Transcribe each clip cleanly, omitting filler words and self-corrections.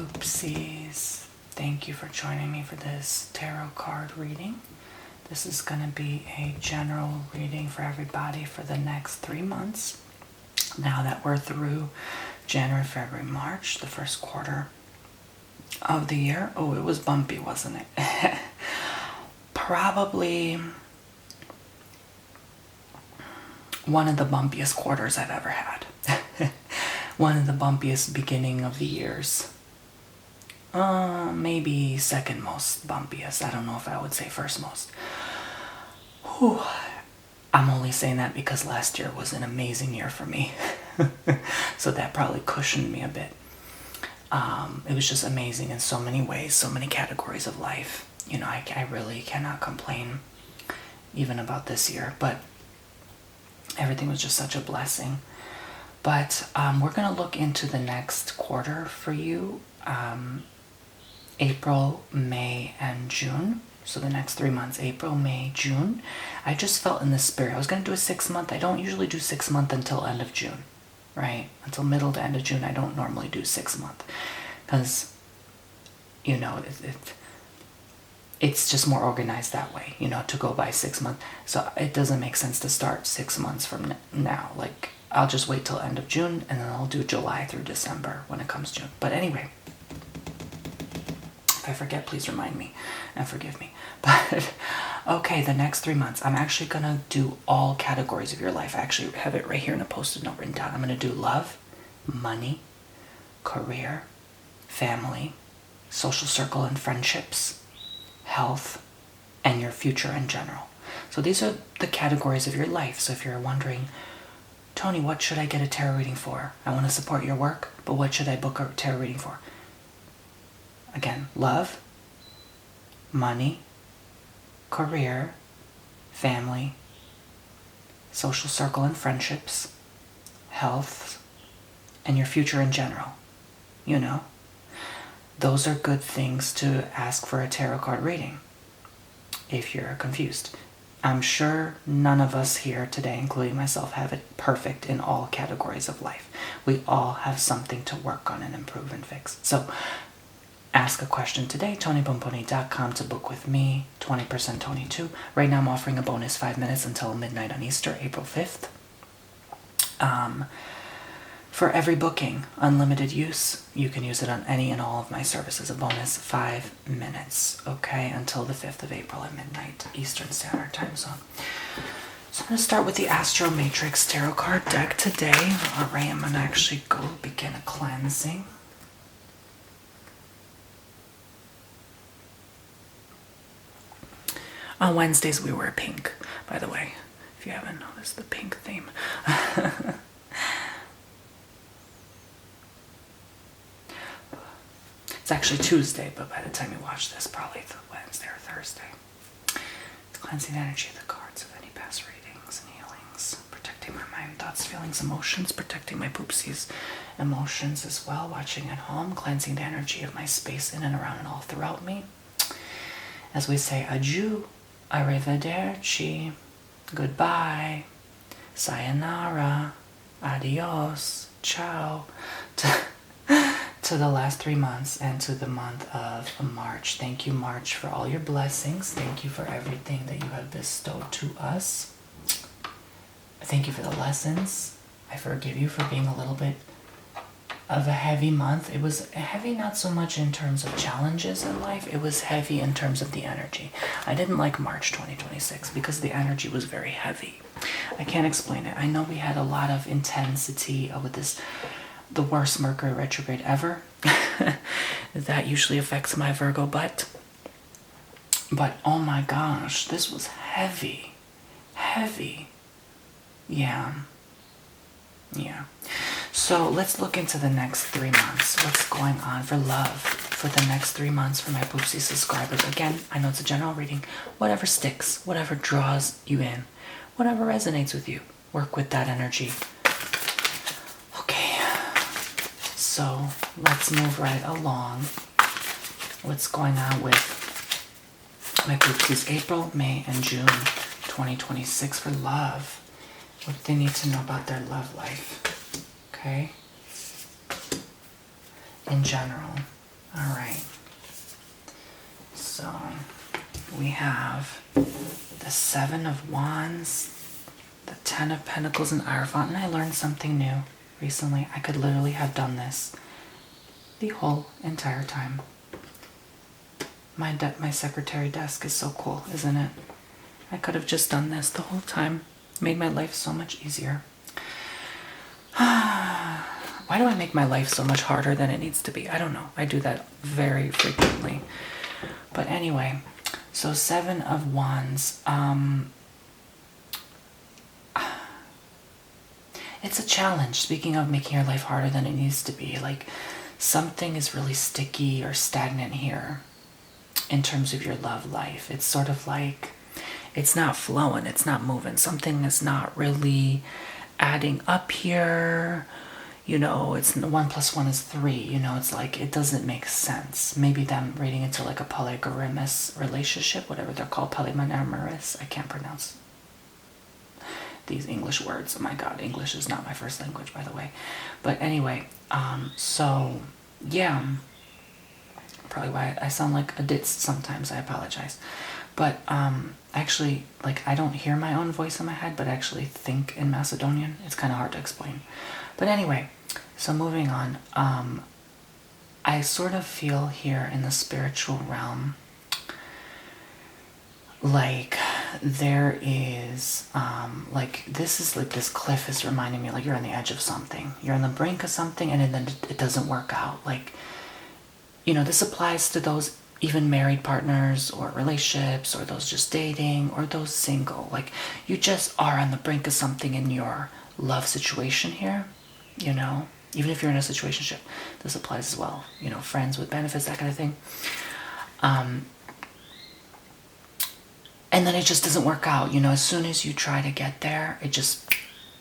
Poopsies. Thank you for joining me for this tarot card reading. This is going to be a general reading for everybody for the next 3 months. Now that we're through January, February, March, the first quarter of the year. Oh, it was bumpy, wasn't it? Probably one of the bumpiest quarters I've ever had. One of the bumpiest beginning of the years. Maybe second most bumpiest. I don't know if I would say first most. Whew. I'm only saying that because last year was an amazing year for me. So that probably cushioned me a bit. It was just amazing in so many ways, so many categories of life. You know, I really cannot complain even about this year, but everything was just such a blessing. But we're going to look into the next quarter for you, April, May, and June. So the next 3 months, April, May, June. I just felt in the spirit. I was going to do a 6 month. I don't usually do 6 month until end of June, right? Until middle to end of June, I don't normally do 6 month. Because, you know, it's just more organized that way, you know, to go by 6 months. So it doesn't make sense to start 6 months from now. Like, I'll just wait till end of June, and then I'll do July through December when it comes June. But anyway, if I forget, please remind me and forgive me. But okay, the next 3 months, I'm actually going to do all categories of your life. I actually have it right here in a post-it note written down. I'm going to do love, money, career, family, social circle and friendships, health, and your future in general. So these are the categories of your life. So if you're wondering, Tony, what should I get a tarot reading for? I want to support your work, but what should I book a tarot reading for? Again, love, money, career, family, social circle and friendships, health, and your future in general. You know, those are good things to ask for a tarot card reading if you're confused. I'm sure none of us here today, including myself, have it perfect in all categories of life. We all have something to work on and improve and fix. So ask a question today, TonyBomboni.com to book with me, 20% Tony2. Right now I'm offering a bonus 5 minutes until midnight on Easter, April 5th. For every booking, unlimited use, you can use it on any and all of my services. A bonus 5 minutes, okay, until the 5th of April at midnight, Eastern Standard Time Zone. So I'm going to start with the Astro Matrix Tarot card deck today. All right, I'm going to actually go begin a cleansing. On Wednesdays, we wear pink, by the way, if you haven't noticed the pink theme. It's actually Tuesday, but by the time you watch this, probably it's Wednesday or Thursday. It's cleansing the energy of the cards of any past readings and healings, protecting my mind, thoughts, feelings, emotions, protecting my poopsies emotions as well, watching at home, cleansing the energy of my space in and around and all throughout me. As we say adieu, arrivederci, goodbye, sayonara, adios, ciao, to the last 3 months and to the month of March. Thank you, March, for all your blessings. Thank you for everything that you have bestowed to us. Thank you for the lessons. I forgive you for being a little bit of a heavy month. It was heavy not so much in terms of challenges in life. It was heavy in terms of the energy. I didn't like March 2026 because the energy was very heavy. I can't explain it. I know we had a lot of intensity with this, the worst Mercury retrograde ever. That usually affects my Virgo butt. But oh my gosh, this was heavy. Heavy. Yeah. So let's look into the next 3 months. What's going on for love for the next 3 months for my Poopsie subscribers? Again, I know it's a general reading. Whatever sticks, whatever draws you in, whatever resonates with you, work with that energy. Okay, so let's move right along. What's going on with my Poopsies April, May, and June 2026 for love? What they need to know about their love life. Okay? In general. All right. So we have the Seven of Wands, the Ten of Pentacles, and Hierophant. And I learned something new recently. I could literally have done this the whole entire time. My secretary desk is so cool, isn't it? I could have just done this the whole time. Made my life so much easier. Why do I make my life so much harder than it needs to be? I don't know. I do that very frequently. But anyway, so Seven of Wands. It's a challenge. Speaking of making your life harder than it needs to be, like something is really sticky or stagnant here in terms of your love life. It's sort of like it's not flowing, it's not moving. Something is not really adding up here. You know, it's 1 + 1 is 3. You know, it's like it doesn't make sense. Maybe them reading into like a polygamous relationship, whatever they're called, polyamorous. I can't pronounce these English words. Oh my God, English is not my first language, by the way. But anyway, so yeah, probably why I sound like a ditz sometimes. I apologize. But actually, like, I don't hear my own voice in my head, but actually think in Macedonian. It's kind of hard to explain. But anyway, so moving on, I sort of feel here in the spiritual realm like there is like this is like this cliff is reminding me like you're on the edge of something. You're on the brink of something and then it doesn't work out. Like, you know, this applies to those even married partners or relationships or those just dating or those single. Like you just are on the brink of something in your love situation here, you know, even if you're in a situationship, this applies as well, you know, friends with benefits, that kind of thing. And then it just doesn't work out, you know, as soon as you try to get there, it just,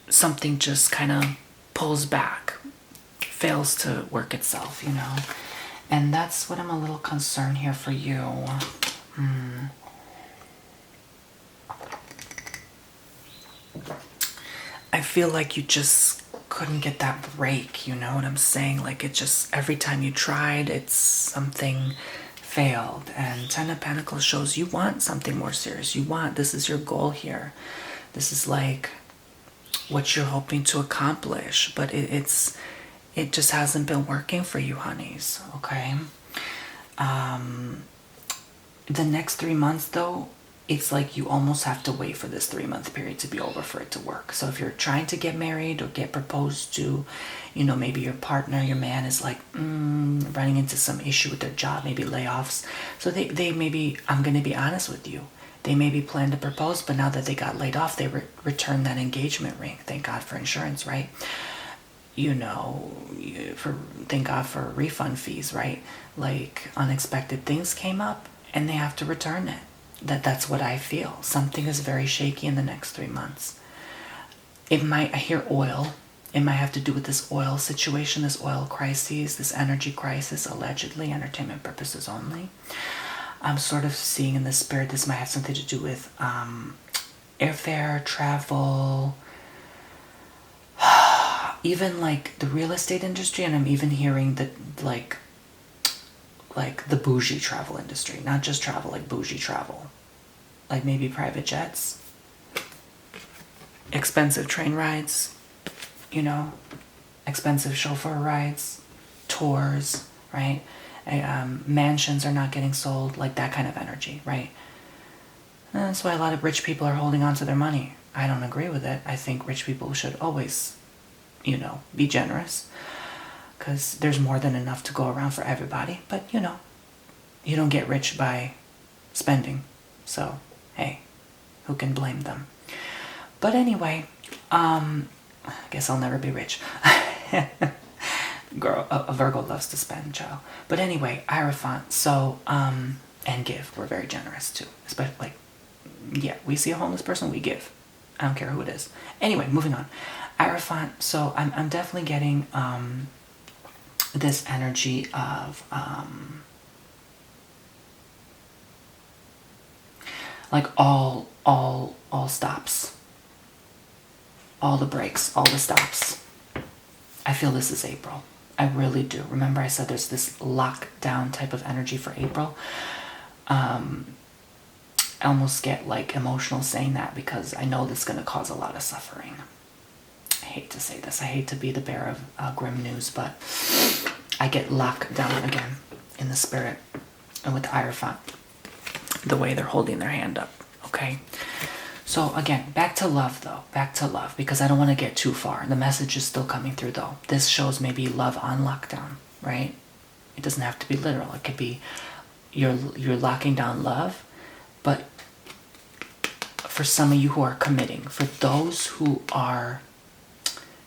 something just kind of pulls back, fails to work itself, you know. And that's what I'm a little concerned here for you. I feel like you just couldn't get that break, you know what I'm saying? Like it just, every time you tried, it's something failed. And Ten of Pentacles shows you want something more serious. You want, this is your goal here. This is like what you're hoping to accomplish, but it just hasn't been working for you, honeys, okay? The next 3 months, though, it's like you almost have to wait for this 3-month period to be over for it to work. So if you're trying to get married or get proposed to, you know, maybe your partner, your man is like running into some issue with their job, maybe layoffs. So they maybe, I'm going to be honest with you, they maybe planned to propose, but now that they got laid off, they returned that engagement ring. Thank God for insurance, right? You know, thank God for refund fees, right? Like unexpected things came up and they have to return it. That's what I feel. Something is very shaky in the next 3 months. It might, I hear oil. It might have to do with this oil situation, this oil crisis, this energy crisis, allegedly, entertainment purposes only. I'm sort of seeing in the spirit this might have something to do with airfare, travel, even like the real estate industry, and I'm even hearing that like the bougie travel industry, not just travel, like bougie travel, like maybe private jets, expensive train rides, you know, expensive chauffeur rides, tours, right? Mansions are not getting sold, like that kind of energy, right? And that's why a lot of rich people are holding on to their money. I don't agree with it. I think rich people should always, you know, be generous, because there's more than enough to go around for everybody. But, you know, you don't get rich by spending. So, hey, who can blame them? But anyway, I guess I'll never be rich. Girl, a Virgo loves to spend, child. But anyway, Hierophant, so, and give. We're very generous, too. Especially, like, yeah, we see a homeless person, we give. I don't care who it is. Anyway, moving on. Hierophant, so I'm definitely getting, this energy of like all stops, all the breaks, all the stops. I feel this is April. I really do. Remember I said there's this lockdown type of energy for April? I almost get like emotional saying that because I know this is going to cause a lot of suffering. I hate to say this. I hate to be the bearer of grim news, but I get locked down again in the spirit and with the Hierophant, the way they're holding their hand up, okay? So again, back to love though, back to love, because I don't want to get too far. The message is still coming through though. This shows maybe love on lockdown, right? It doesn't have to be literal. It could be you're locking down love, but for some of you who are committing, for those who are,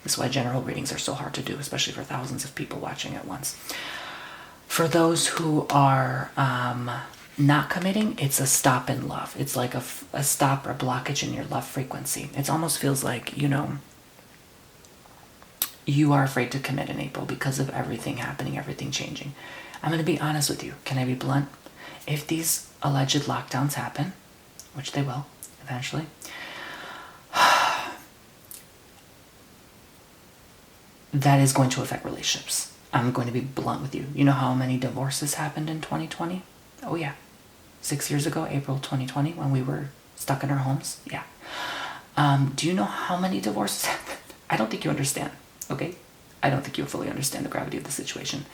this is why general readings are so hard to do, especially for thousands of people watching at once. For those who are not committing, it's a stop in love. It's like a stop or blockage in your love frequency. It almost feels like, you know, you are afraid to commit in April because of everything happening, everything changing. I'm going to be honest with you. Can I be blunt? If these alleged lockdowns happen, which they will eventually, that is going to affect relationships. I'm going to be blunt with you. You know how many divorces happened in 2020? Oh yeah. 6 years ago, April 2020, when we were stuck in our homes. Yeah. Do you know how many divorces happened? I don't think you understand, okay? I don't think you fully understand the gravity of the situation.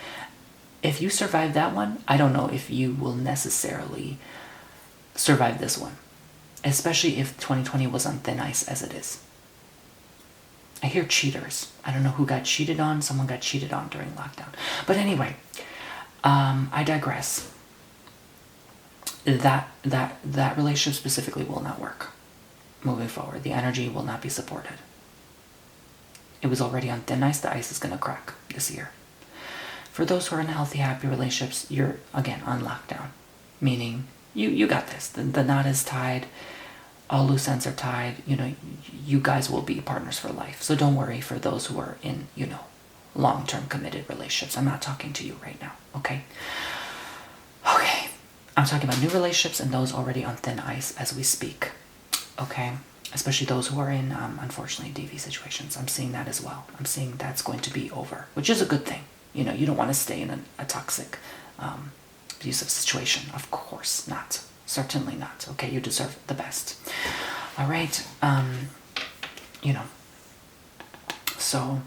If you survive that one, I don't know if you will necessarily survive this one. Especially if 2020 was on thin ice as it is. I hear cheaters. I don't know who got cheated on. Someone got cheated on during lockdown. But anyway, I digress. That relationship specifically will not work moving forward. The energy will not be supported. It was already on thin ice. The ice is going to crack this year. For those who are in healthy, happy relationships, you're, again, on lockdown. Meaning, you got this. The knot is tied. All loose ends are tied. You know, you guys will be partners for life. So don't worry for those who are in, you know, long-term committed relationships. I'm not talking to you right now, okay? Okay. I'm talking about new relationships and those already on thin ice as we speak, okay? Especially those who are in, unfortunately, DV situations. I'm seeing that as well. I'm seeing that's going to be over, which is a good thing. You know, you don't want to stay in a toxic, abusive situation. Of course not. Certainly not. Okay, you deserve the best. All right. You know. So,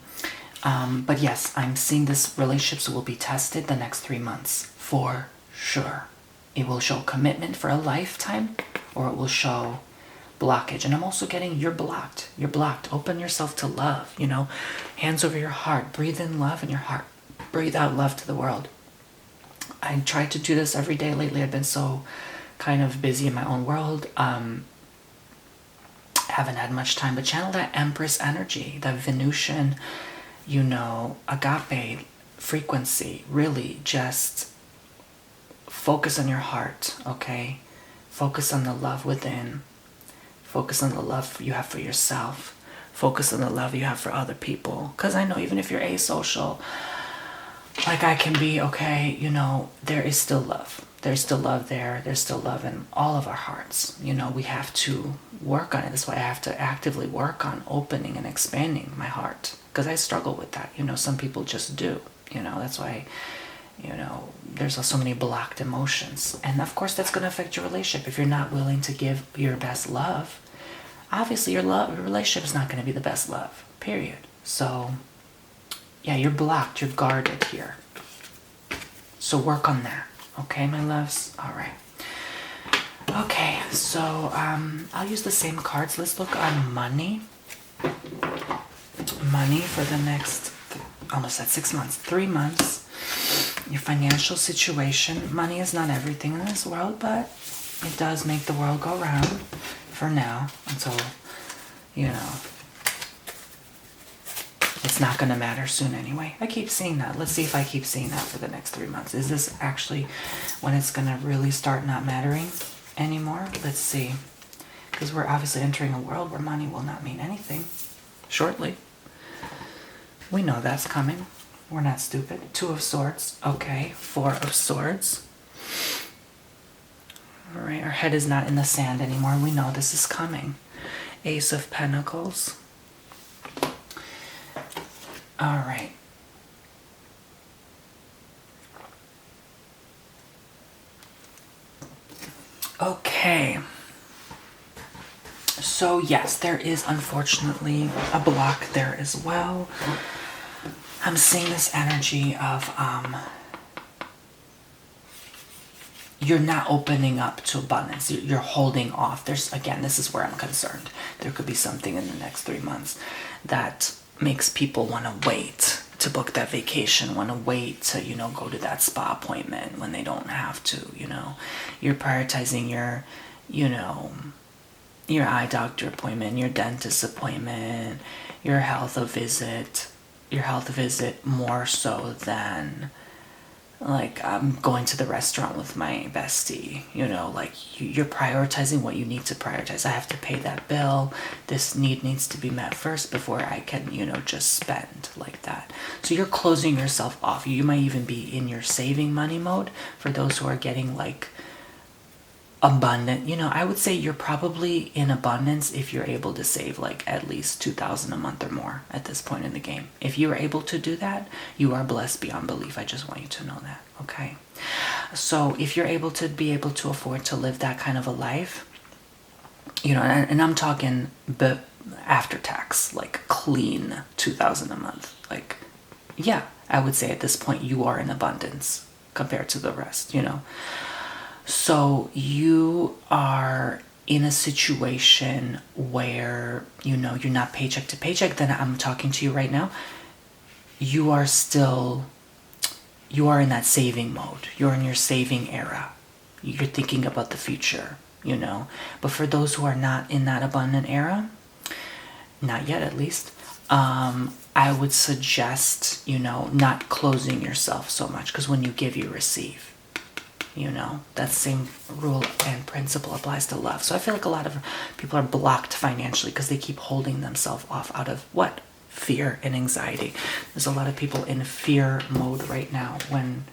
but yes, I'm seeing this relationships will be tested the next 3 months for sure. It will show commitment for a lifetime, or it will show blockage. And I'm also getting you're blocked. You're blocked. Open yourself to love. You know, hands over your heart. Breathe in love in your heart. Breathe out love to the world. I try to do this every day lately. I've been so kind of busy in my own world. Haven't had much time, but channel that Empress energy, that Venusian, you know, agape frequency. Really just focus on your heart, okay? Focus on the love within. Focus on the love you have for yourself. Focus on the love you have for other people. Because I know even if you're asocial, like I can be, okay, you know, there is still love. There's still love there. There's still love in all of our hearts. You know, we have to work on it. That's why I have to actively work on opening and expanding my heart. Because I struggle with that. You know, some people just do. You know, that's why, you know, there's so many blocked emotions. And of course, that's going to affect your relationship. If you're not willing to give your best love, obviously your relationship is not going to be the best love, period. So, yeah, you're blocked. You're guarded here. So work on that. Okay, my loves? All right. Okay, so I'll use the same cards. Let's look on money. Money for the next, almost at 6 months, 3 months. Your financial situation. Money is not everything in this world, but it does make the world go round for now until, you know, it's not going to matter soon anyway. I keep seeing that. Let's see if I keep seeing that for the next 3 months. Is this actually when it's going to really start not mattering anymore? Let's see. Because we're obviously entering a world where money will not mean anything shortly. We know that's coming. We're not stupid. 2 of Swords. Okay. 4 of Swords. All right. Our head is not in the sand anymore. We know this is coming. Ace of Pentacles. All right. Okay. So yes, there is unfortunately a block there as well. I'm seeing this energy of you're not opening up to abundance. You're holding off. There's, again, this is where I'm concerned. There could be something in the next 3 months that makes people want to wait to book that vacation, want to wait to, go to that spa appointment when they don't have to, You're prioritizing your eye doctor appointment, your dentist appointment, your health visit more so than like I'm going to the restaurant with my bestie, like you're prioritizing what you need to prioritize. I have to pay that bill. This need needs to be met first before I can, just spend like that. So you're closing yourself off. You might even be in your saving money mode for those who are getting like abundant. I would say you're probably in abundance if you're able to save like at least $2,000 a month or more at this point in the game. If you are able to do that, you are blessed beyond belief. I just want you to know that, okay? So if you're able to afford to live that kind of a life, and I'm talking after tax, like clean $2,000 a month, like, yeah, I would say at this point you are in abundance compared to the rest, So you are in a situation where, you're not paycheck to paycheck. Then I'm talking to you right now. You are in that saving mode. You're in your saving era. You're thinking about the future, But for those who are not in that abundant era, not yet at least, I would suggest, not closing yourself so much, because when you give, you receive. That same rule and principle applies to love. So I feel like a lot of people are blocked financially because they keep holding themselves off out of what? Fear and anxiety. There's a lot of people in fear mode right now when,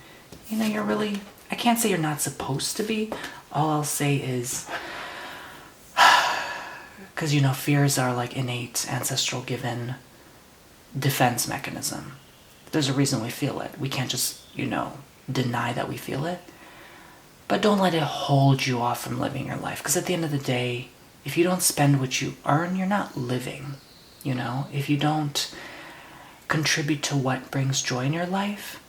you're really, I can't say you're not supposed to be. All I'll say is, because, fears are like innate, ancestral given defense mechanism. There's a reason we feel it. We can't just, deny that we feel it. But don't let it hold you off from living your life. Because at the end of the day, if you don't spend what you earn, you're not living. If you don't contribute to what brings joy in your life,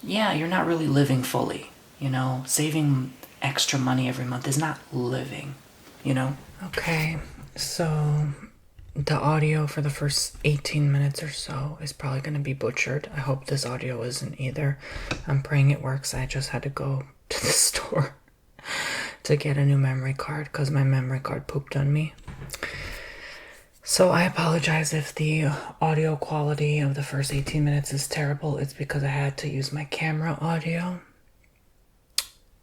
yeah, you're not really living fully. Saving extra money every month is not living, Okay, so the audio for the first 18 minutes or so is probably going to be butchered. I hope this audio isn't either. I'm praying it works. I just had to go to the store to get a new memory card because my memory card pooped on me. So I apologize if the audio quality of the first 18 minutes is terrible. It's because I had to use my camera audio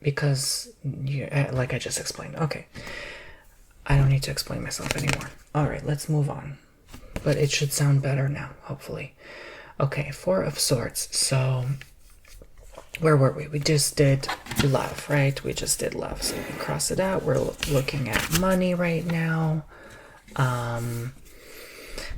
because, like I just explained. Okay, I don't need to explain myself anymore. All right, let's move on. But it should sound better now, hopefully. Okay, Four of Swords. So where were we? We just did love, right? We just did love. So we can cross it out. We're looking at money right now.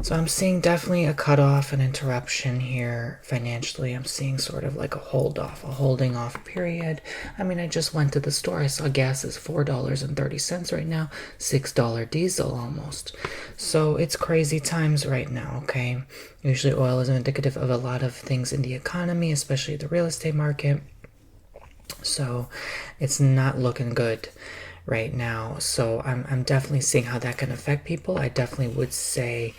So I'm seeing definitely a cutoff, an interruption here financially. I'm seeing sort of like a holding off period. I mean, I just went to the store. I saw gas is $4.30 right now, $6 diesel almost. So it's crazy times right now, okay? Usually oil is indicative of a lot of things in the economy, especially the real estate market. So it's not looking good right now. So I'm definitely seeing how that can affect people. I definitely would say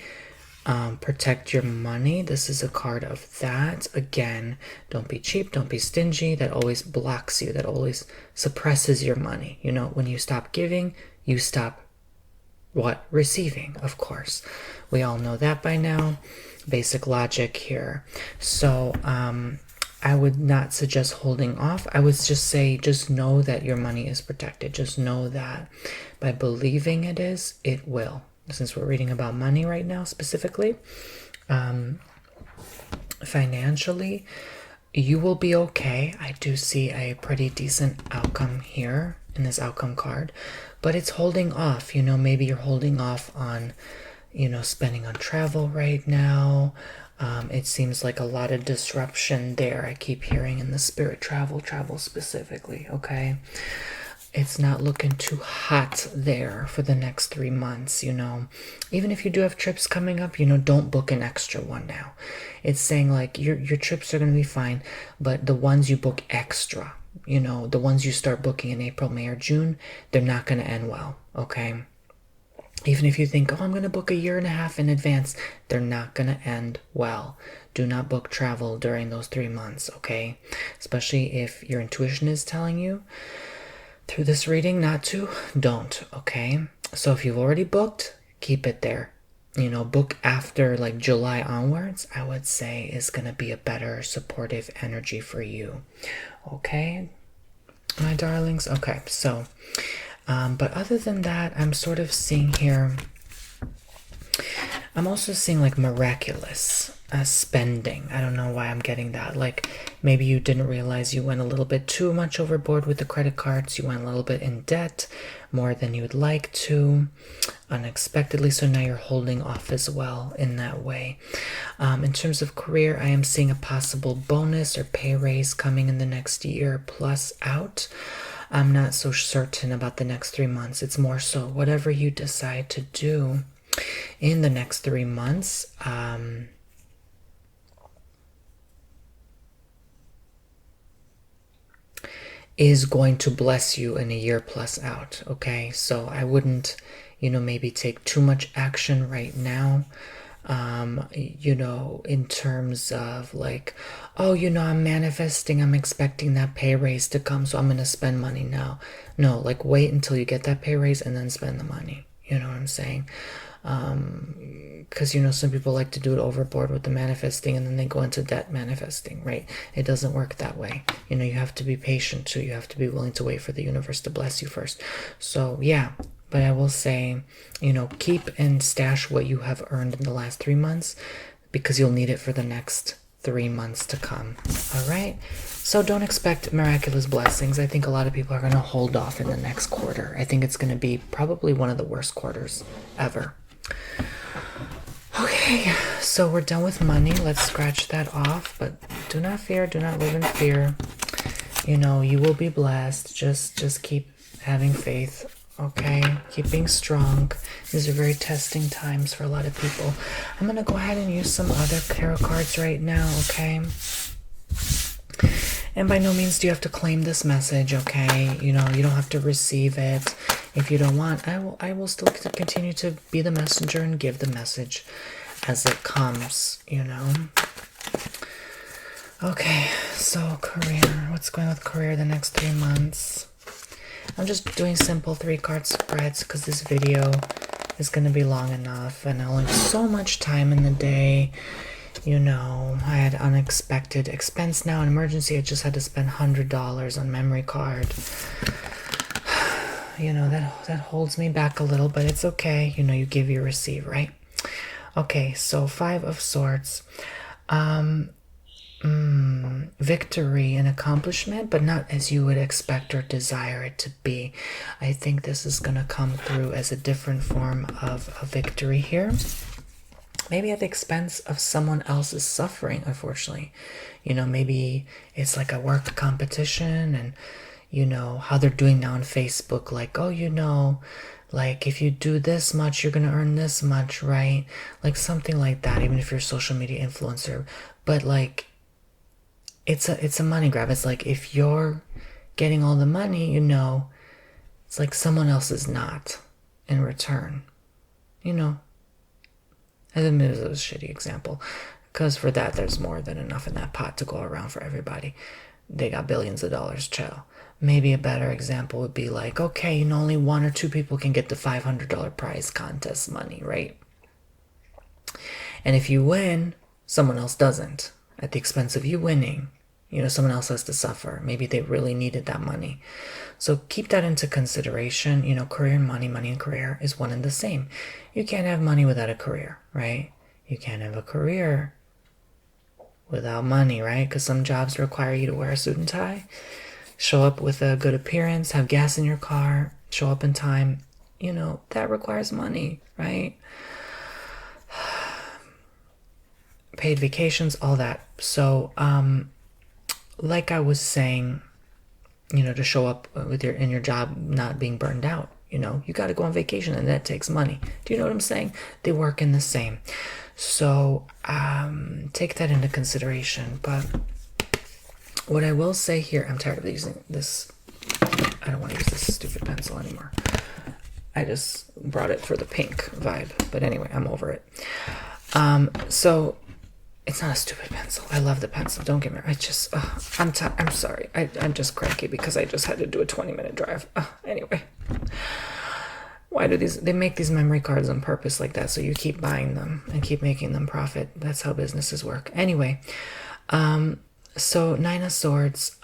protect your money. This is a card of that. Again, don't be cheap, don't be stingy. That always blocks you, that always suppresses your money. When you stop giving, you stop what? Receiving, of course. We all know that by now. Basic logic here. So I would not suggest holding off. I would just say, just know that your money is protected. Just know that by believing it is, it will. Since we're reading about money right now specifically, financially, you will be okay. I do see a pretty decent outcome here in this outcome card, but it's holding off. Maybe you're holding off on, spending on travel right now. It seems like a lot of disruption there. I keep hearing in the spirit travel specifically, okay? it's not looking too hot there for the next 3 months, Even if you do have trips coming up, don't book an extra one now. It's saying like your trips are going to be fine, but the ones you book extra, the ones you start booking in April, May, or June, they're not going to end well, okay? Even if you think, oh, I'm going to book a year and a half in advance, they're not going to end well. Do not book travel during those 3 months, okay? Especially if your intuition is telling you through this reading not to, don't, okay? So if you've already booked, keep it there. Book after like July onwards, I would say is going to be a better supportive energy for you, okay, my darlings? Okay, so, but other than that, I'm sort of seeing here, I'm also seeing like miraculous spending. I don't know why I'm getting that. Like maybe you didn't realize you went a little bit too much overboard with the credit cards. You went a little bit in debt, more than you would like to, unexpectedly. So now you're holding off as well in that way. In terms of career, I am seeing a possible bonus or pay raise coming in the next year plus out. I'm not so certain about the next 3 months. It's more so whatever you decide to do in the next 3 months, is going to bless you in a year plus out, okay? So I wouldn't, maybe take too much action right now, in terms of like, oh, I'm manifesting, I'm expecting that pay raise to come, so I'm going to spend money now. No, like wait until you get that pay raise and then spend the money. You know what I'm saying? Because some people like to do it overboard with the manifesting and then they go into debt manifesting, right? It doesn't work that way. You have to be patient too. You have to be willing to wait for the universe to bless you first. So yeah, but I will say, keep and stash what you have earned in the last 3 months because you'll need it for the next 3 months to come. All right, so don't expect miraculous blessings. I think a lot of people are going to hold off in the next quarter. I think it's going to be probably one of the worst quarters ever. Okay, so we're done with money. Let's scratch that off, but do not fear, do not live in fear. You will be blessed. Just keep having faith, okay? Keep being strong. These are very testing times for a lot of people. I'm going to go ahead and use some other tarot cards right now, okay? And by no means do you have to claim this message, okay? You don't have to receive it. If you don't want, I will still continue to be the messenger and give the message as it comes, Okay, so career. What's going on with career the next 3 months? I'm just doing simple 3-card spreads because this video is going to be long enough and I only have so much time in the day. I had unexpected expense now, an emergency. I just had to spend $100 on memory card. That holds me back a little, but it's okay. You give, you receive, right? Okay, so 5 of Swords. Victory and accomplishment, but not as you would expect or desire it to be. I think this is going to come through as a different form of a victory here. Maybe at the expense of someone else's suffering, unfortunately. Maybe it's like a work competition and, how they're doing now on Facebook, like, oh, like if you do this much, you're going to earn this much, right? Like something like that, even if you're a social media influencer. But like, it's a money grab. It's like if you're getting all the money, it's like someone else is not in return, I think it was a shitty example because for that, there's more than enough in that pot to go around for everybody. They got billions of dollars, chill. Maybe a better example would be like, okay, only 1 or 2 people can get the $500 prize contest money, right? And if you win, someone else doesn't. At the expense of you winning, someone else has to suffer. Maybe they really needed that money. So keep that into consideration. Career and money and career is one and the same. You can't have money without a career, right? You can't have a career without money, right? Because some jobs require you to wear a suit and tie, show up with a good appearance, have gas in your car, show up in time. That requires money, right? Paid vacations, all that. So, like I was saying, to show up with in your job not being burned out. You got to go on vacation, and that takes money. Do you know what I'm saying? They work in the same. So take that into consideration. But what I will say here, I'm tired of using this. I don't want to use this stupid pencil anymore. I just brought it for the pink vibe. But anyway, I'm over it. So it's not a stupid pencil. I love the pencil. Don't get me wrong. I'm sorry. I'm just cranky because I just had to do a 20-minute drive. Anyway. Why do they make these memory cards on purpose like that? So you keep buying them and keep making them profit. That's how businesses work. Anyway, so 9 of Swords.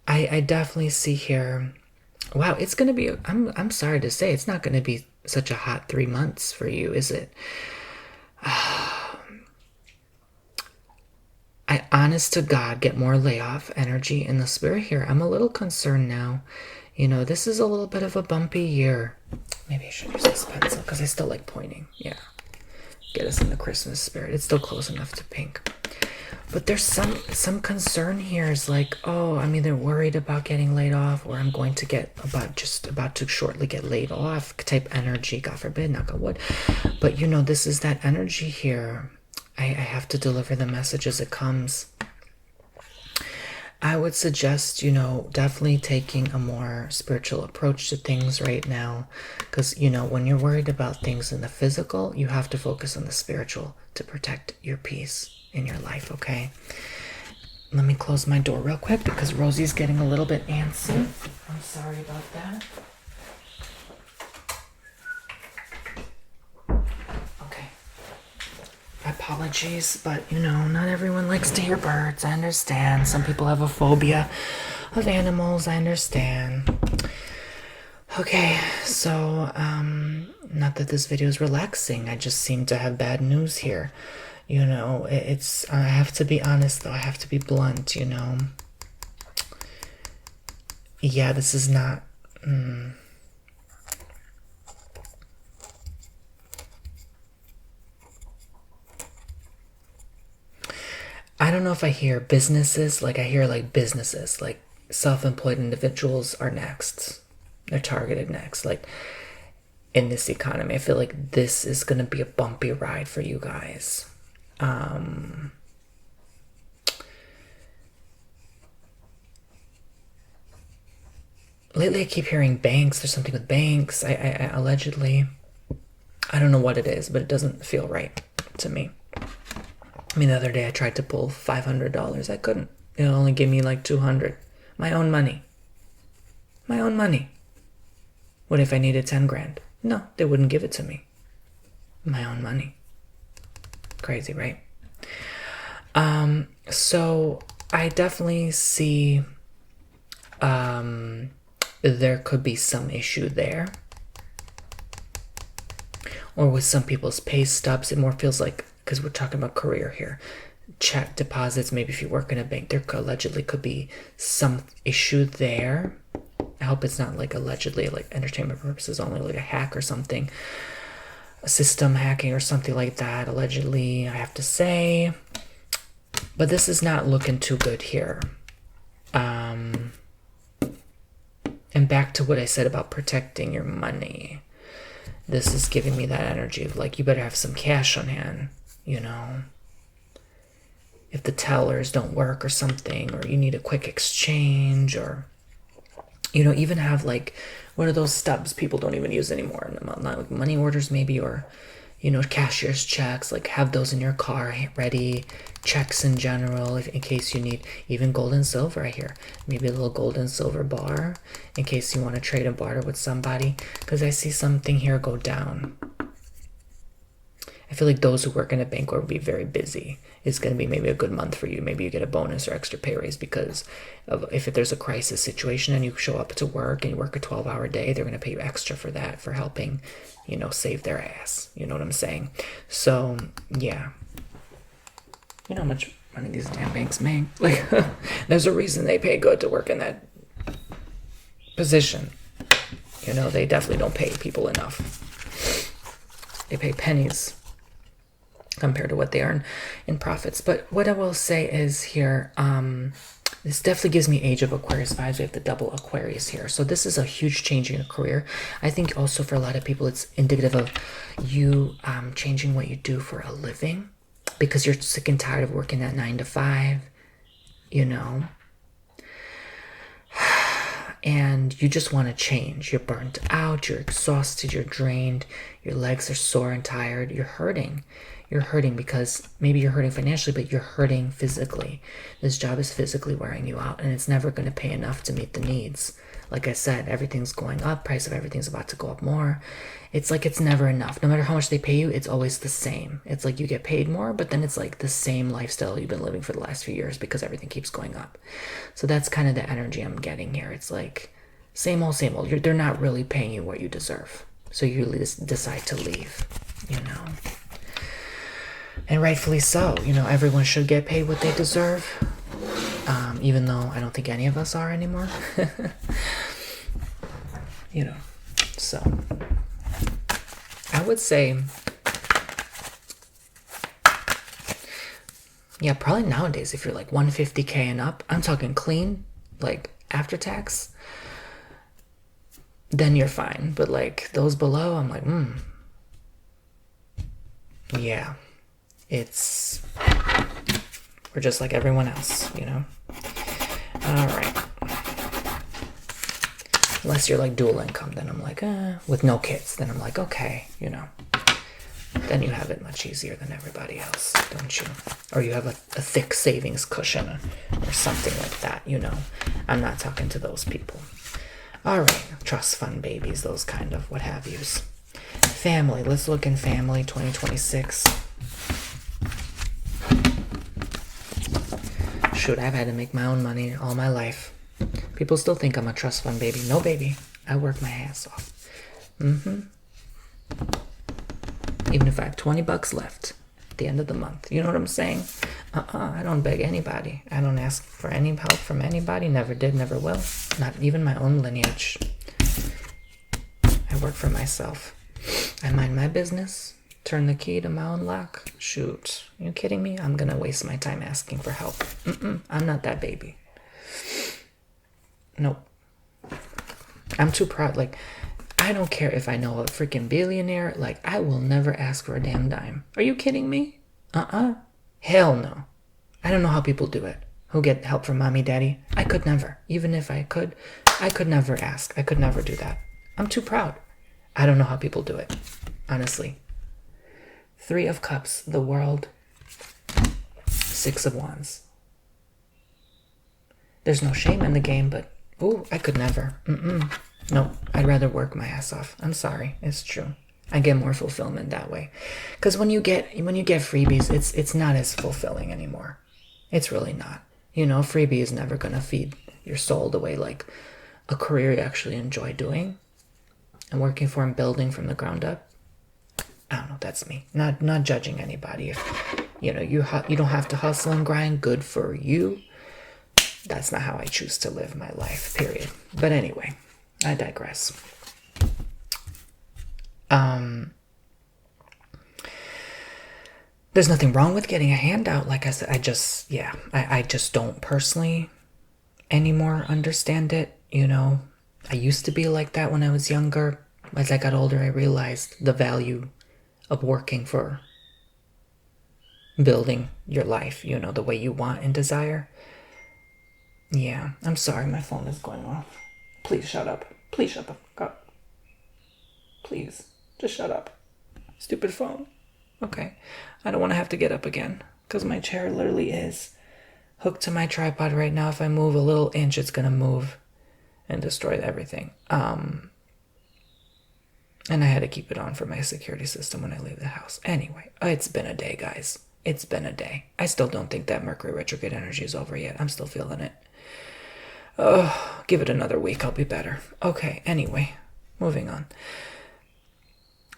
I definitely see here. Wow, it's going to be, I'm sorry to say, it's not going to be such a hot 3 months for you, is it? I, honest to God, get more layoff energy in the spirit here. I'm a little concerned now. This is a little bit of a bumpy year. Maybe I should use this pencil because I still like pointing. Yeah. Get us in the Christmas spirit. It's still close enough to pink. But there's some concern here. Is like, oh, I'm either worried about getting laid off, or I'm going to get about to shortly get laid off type energy. God forbid, knock on wood. But this is that energy here. I have to deliver the message as it comes. I would suggest, definitely taking a more spiritual approach to things right now. Because, when you're worried about things in the physical, you have to focus on the spiritual to protect your peace in your life, okay? Let me close my door real quick because Rosie's getting a little bit antsy. I'm sorry about that. Okay. Apologies, but not everyone likes to hear birds. I understand. Some people have a phobia of animals. I understand. Okay, so not that this video is relaxing. I just seem to have bad news here. I have to be honest though. I have to be blunt. Yeah, this is not. I don't know if I hear businesses, like I hear like businesses, like self-employed individuals are next. They're targeted next. Like in this economy, I feel like this is going to be a bumpy ride for you guys. Lately I keep hearing banks. There's something with banks. I allegedly, I don't know what it is, but it doesn't feel right to me. I mean, the other day I tried to pull $500. I couldn't. It only gave me like 200. My own money. My own money. What if I needed 10 grand? No, they wouldn't give it to me. My own money. Crazy, right? So I definitely see there could be some issue there. Or with some people's pay stubs, it more feels like, because we're talking about career here, check deposits, maybe if you work in a bank, there allegedly could be some issue there. I hope it's not like allegedly, like entertainment purposes only, like a hack or something. A system hacking or something like that, allegedly, I have to say. But this is not looking too good here. And back to what I said about protecting your money. This is giving me that energy of like, you better have some cash on hand, If the tellers don't work or something, or you need a quick exchange, or, even have like, what are those stubs people don't even use anymore? Not like money orders maybe, or, cashier's checks, like have those in your car ready, checks in general, in case you need, even gold and silver I hear. Maybe a little gold and silver bar in case you want to trade and barter with somebody, because I see something here go down. I feel like those who work in a bank will be very busy. It's going to be maybe a good month for you. Maybe you get a bonus or extra pay raise because of if there's a crisis situation and you show up to work and you work a 12-hour day, they're going to pay you extra for that, for helping, save their ass. You know what I'm saying? So, yeah. You know how much money these damn banks make? Like, there's a reason they pay good to work in that position. They definitely don't pay people enough. They pay pennies compared to what they earn in profits. But what I will say is here, This definitely gives me Age of Aquarius vibes. We have the double Aquarius here. So this is a huge change in your career. I think also for a lot of people, it's indicative of you changing what you do for a living because you're sick and tired of working that 9 to 5, you know. And you just want to change. You're burnt out, you're exhausted, you're drained, your legs are sore and tired, you're hurting. You're hurting because maybe you're hurting financially, but you're hurting physically. This job is physically wearing you out, and it's never going to pay enough to meet the needs. Like I said, everything's going up, price of everything's about to go up more. It's like it's never enough. No matter how much they pay you, it's always the same. It's like you get paid more, but then it's like the same lifestyle you've been living for the last few years because everything keeps going up. So that's kind of the energy I'm getting here. It's like same old, same old. They're not really paying you what you deserve. So you decide to leave, you know. And rightfully so. You know, everyone should get paid what they deserve. Even though I don't think any of us are anymore. You know, so I would say, yeah, probably nowadays if you're like 150K and up, I'm talking clean, like after tax, then you're fine. But like those below, I'm like, yeah, we're just like everyone else, you know. All right. Unless you're like dual income, then I'm like, with no kids, then I'm like, okay, you know. Then you have it much easier than everybody else, don't you? Or you have a thick savings cushion or something like that, you know. I'm not talking to those people. All right, trust fund babies, those kind of what have yous. Family, let's look in family 2026. Shoot, I've had to make my own money all my life. People still think I'm a trust fund baby. No, baby. I work my ass off. Even if I have 20 bucks left at the end of the month. You know what I'm saying? I don't beg anybody. I don't ask for any help from anybody. Never did, never will. Not even my own lineage. I work for myself. I mind my business. Turn the key to my own lock. Shoot. Are you kidding me? I'm gonna waste my time asking for help. I'm not that baby. Nope. I'm too proud. Like, I don't care if I know a freaking billionaire. Like, I will never ask for a damn dime. Are you kidding me? Hell no. I don't know how people do it. Who get help from mommy, daddy? I could never. Even if I could never ask. I could never do that. I'm too proud. I don't know how people do it. Honestly. 3 of Cups, the world. 6 of Wands. There's no shame in the game, but ooh, I could never. No, I'd rather work my ass off. I'm sorry, it's true. I get more fulfillment that way. Because when you get freebies, it's not as fulfilling anymore. It's really not. You know, freebie is never gonna feed your soul the way like a career you actually enjoy doing and working for and building from the ground up. I don't know, that's me. Not judging anybody. If you know you don't have to hustle and grind, good for you. That's not how I choose to live my life, period. But anyway, I digress. There's nothing wrong with getting a handout. Like I said, I just don't personally anymore understand it. You know, I used to be like that when I was younger. As I got older, I realized the value of working for building your life, you know, the way you want and desire. Yeah, I'm sorry, my phone is going off. Please shut up. Please shut the fuck up. Please, just shut up. Stupid phone. Okay, I don't want to have to get up again, because my chair literally is hooked to my tripod right now. If I move a little inch, it's going to move and destroy everything. And I had to keep it on for my security system when I leave the house. Anyway, it's been a day, guys. It's been a day. I still don't think that Mercury retrograde energy is over yet. I'm still feeling it. Oh, give it another week. I'll be better. Okay, anyway, moving on.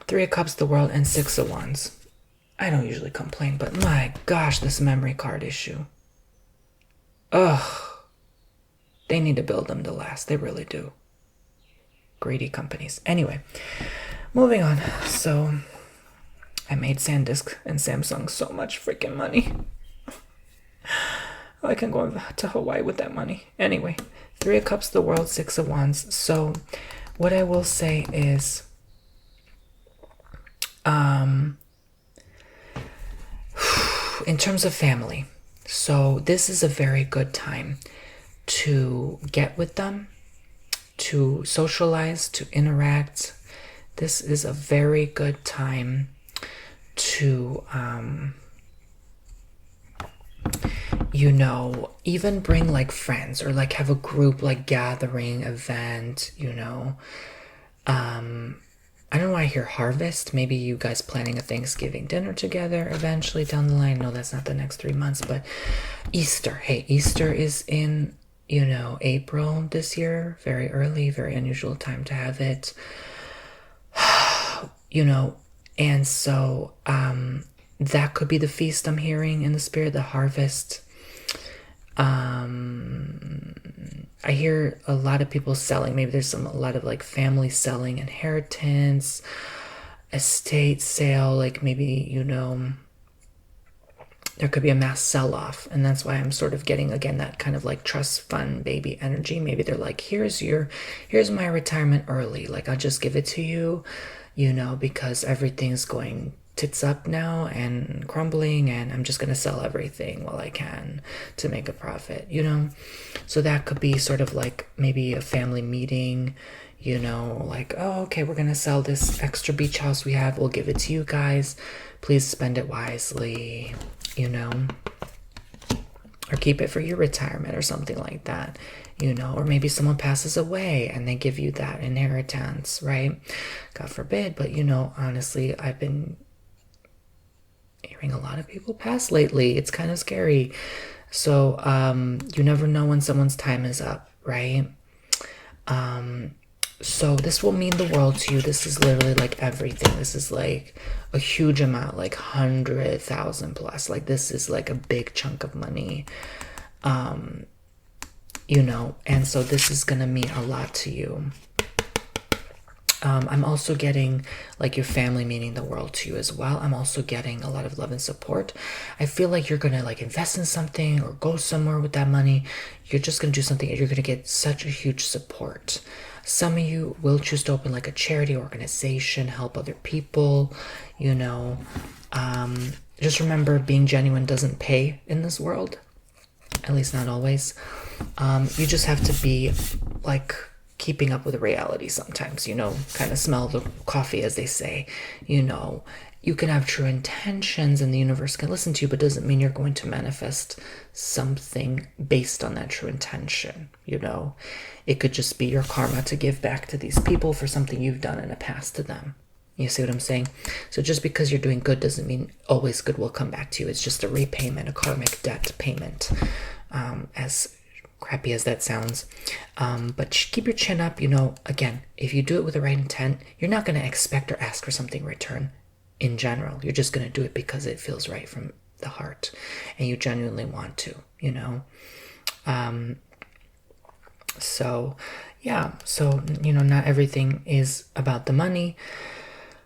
3 of Cups, the world, and 6 of Wands. I don't usually complain, but my gosh, this memory card issue. Ugh. They need to build them to last. They really do. Greedy companies. Anyway, moving on. So, I made SanDisk and Samsung so much freaking money. Oh, I can go to Hawaii with that money. Anyway, Three of Cups, the World, Six of Wands. So what I will say is, in terms of family, so this is a very good time to get with them, to socialize, to interact. This is a very good time to, you know, even bring like friends or like have a group like gathering event, you know. I don't know why I hear harvest. Maybe you guys planning a Thanksgiving dinner together eventually down the line. No, that's not the next 3 months, but Easter. Hey, Easter is in, you know, April this year. Very early, very unusual time to have it. You know, and so that could be the feast I'm hearing in the spirit, the harvest. I hear a lot of people selling. Maybe there's a lot of like family selling inheritance, estate sale, like maybe, you know, there could be a mass sell-off, and that's why I'm sort of getting again that kind of like trust fund baby energy. Maybe they're like, here's my retirement early, like I'll just give it to you, you know, because everything's going tits up now and crumbling, and I'm just going to sell everything while I can to make a profit, you know. So that could be sort of like maybe a family meeting, you know, like, oh, okay, we're going to sell this extra beach house we have, we'll give it to you guys, please spend it wisely, you know, or keep it for your retirement or something like that, you know. Or maybe someone passes away and they give you that inheritance, right? God forbid. But, you know, honestly, I've been hearing a lot of people pass lately. It's kind of scary. So you never know when someone's time is up, right? So this will mean the world to you. This is literally like everything. This is like a huge amount, like 100,000 plus. Like this is like a big chunk of money, you know, and so this is gonna mean a lot to you. I'm also getting like your family meaning the world to you as well. I'm also getting a lot of love and support. I feel like you're gonna like invest in something or go somewhere with that money. You're just gonna do something and you're gonna get such a huge support. Some of you will choose to open like a charity organization, help other people, you know. Just remember, being genuine doesn't pay in this world, at least not always. You just have to be like keeping up with reality sometimes, you know, kind of smell the coffee, as they say, you know. You can have true intentions and the universe can listen to you, but doesn't mean you're going to manifest something based on that true intention, you know. It could just be your karma to give back to these people for something you've done in the past to them. You see what I'm saying? So just because you're doing good doesn't mean always good will come back to you. It's just a repayment, a karmic debt payment, as crappy as that sounds. But keep your chin up, you know. Again, if you do it with the right intent, you're not going to expect or ask for something in return in general. You're just going to do it because it feels right from the heart and you genuinely want to, you know. So yeah, so, you know, not everything is about the money.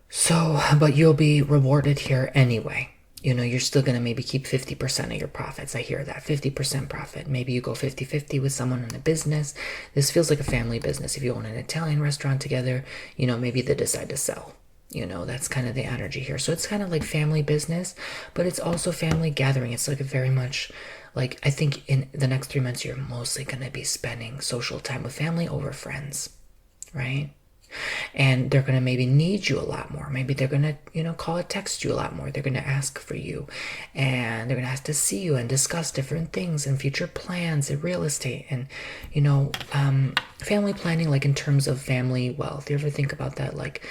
So, but you'll be rewarded here anyway. You know, you're still going to maybe keep 50% of your profits. I hear that, 50% profit. Maybe you go 50-50 with someone in a business. This feels like a family business. If you own an Italian restaurant together, you know, maybe they decide to sell. You know, that's kind of the energy here. So it's kind of like family business, but it's also family gathering. It's like a very much like, I think in the next 3 months, you're mostly going to be spending social time with family over friends, right? And they're going to maybe need you a lot more. Maybe they're going to, you know, call or text you a lot more. They're going to ask for you, and they're going to ask to see you and discuss different things and future plans and real estate and, you know, family planning, like in terms of family wealth. You ever think about that? Like,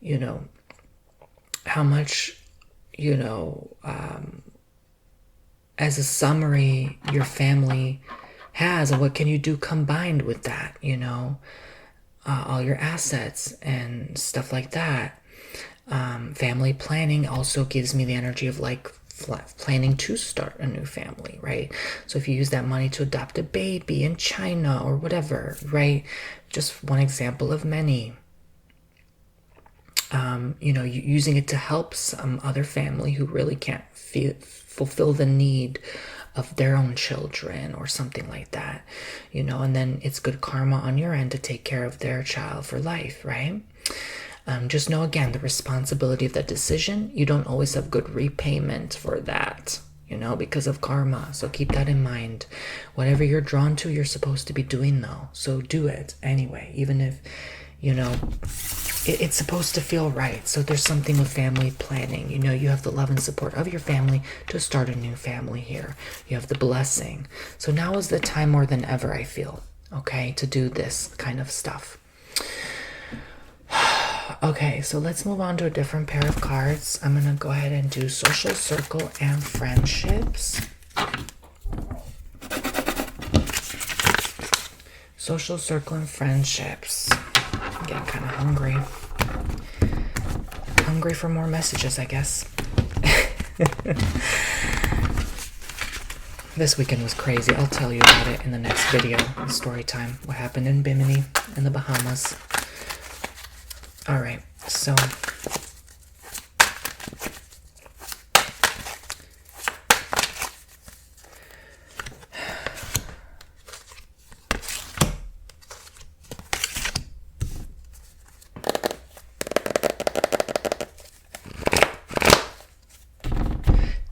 you know, how much, you know, as a summary, your family has, and what can you do combined with that, you know? All your assets and stuff like that. Family planning also gives me the energy of like planning to start a new family, right? So if you use that money to adopt a baby in China or whatever, right? Just one example of many. You know, using it to help some other family who really can't fulfill the need of their own children or something like that, you know, and then it's good karma on your end to take care of their child for life, right? Just know, again, the responsibility of that decision, you don't always have good repayment for that, you know, because of karma. So keep that in mind. Whatever you're drawn to, you're supposed to be doing, though. So do it anyway, even if, you know, it's supposed to feel right. So there's something with family planning. You know, you have the love and support of your family to start a new family here. You have the blessing. So now is the time more than ever, I feel, okay, to do this kind of stuff. Okay, so let's move on to a different pair of cards. I'm going to go ahead and do social circle and friendships. Social circle and friendships. I'm getting kind of hungry. Hungry for more messages, I guess. This weekend was crazy. I'll tell you about it in the next video, in story time. What happened in Bimini in the Bahamas. All right, so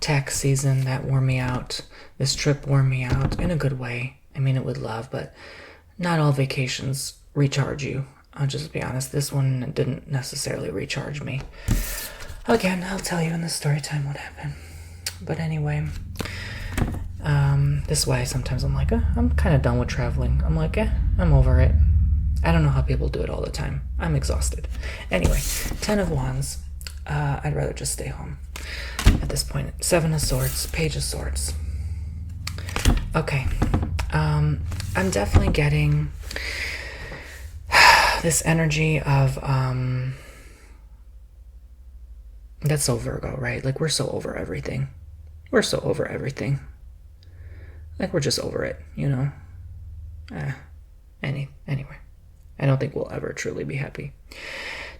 tax season, that wore me out. This trip wore me out in a good way. I mean it with love, but not all vacations recharge you. I'll just be honest, this one didn't necessarily recharge me. Again, I'll tell you in the story time what happened. But anyway, this is why sometimes I'm like, I'm kind of done with traveling. I'm like, I'm over it. I don't know how people do it all the time. I'm exhausted. Anyway, 10 of Wands. I'd rather just stay home at this point. 7 of Swords, Page of Swords. Okay, I'm definitely getting this energy of, that's so Virgo, right? Like, we're so over everything. We're so over everything. Like, we're just over it, you know? Anyway. I don't think we'll ever truly be happy.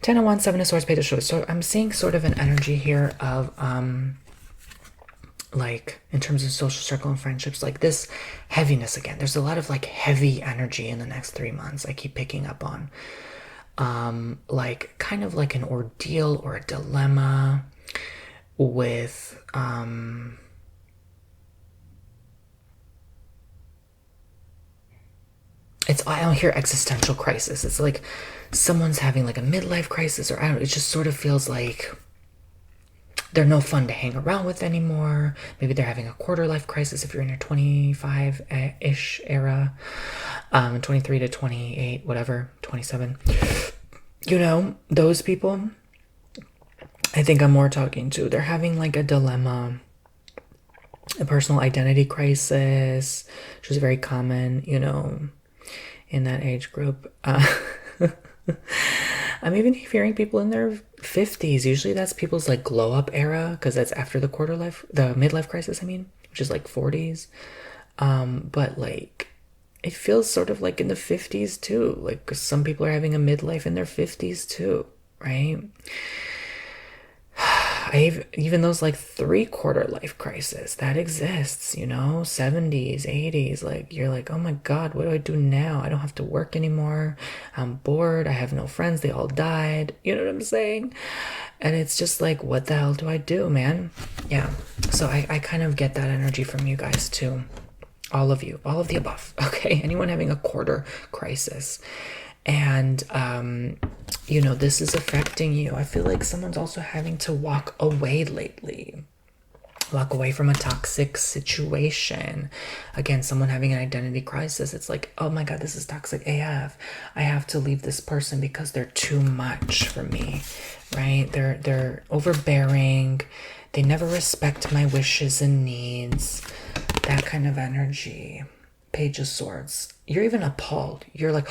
10 of Wands, 7 of Swords, Page of Swords. So I'm seeing sort of an energy here of, like, in terms of social circle and friendships, like this heaviness again. There's a lot of, like, heavy energy in the next 3 months I keep picking up on. Like, kind of like an ordeal or a dilemma with, I don't hear existential crisis. It's like someone's having like a midlife crisis, or I don't know, it just sort of feels like they're no fun to hang around with anymore. Maybe they're having a quarter life crisis if you're in your 25-ish era, 23 to 28, whatever, 27. You know, those people, I think I'm more talking to. They're having like a dilemma, a personal identity crisis, which is very common, you know, in that age group. I'm even hearing people in their 50s. Usually that's people's like glow up era, because that's after the midlife crisis, I mean, which is like 40s. But like, it feels sort of like in the 50s too. Like, 'cause some people are having a midlife in their 50s too, right? Even those like 3/4 life crisis that exists, you know, 70s, 80s, like you're like, oh my God, what do I do now? I don't have to work anymore. I'm bored. I have no friends. They all died. You know what I'm saying? And it's just like, what the hell do I do, man? Yeah. So I kind of get that energy from you guys too. All of you, all of the above. Okay. Anyone having a quarter crisis. And, you know, this is affecting you. I feel like someone's also having to walk away lately. Walk away from a toxic situation. Again, someone having an identity crisis. It's like, oh my God, this is toxic AF. I have to leave this person because they're too much for me, right? They're overbearing. They never respect my wishes and needs. That kind of energy. Page of Swords. You're even appalled. You're like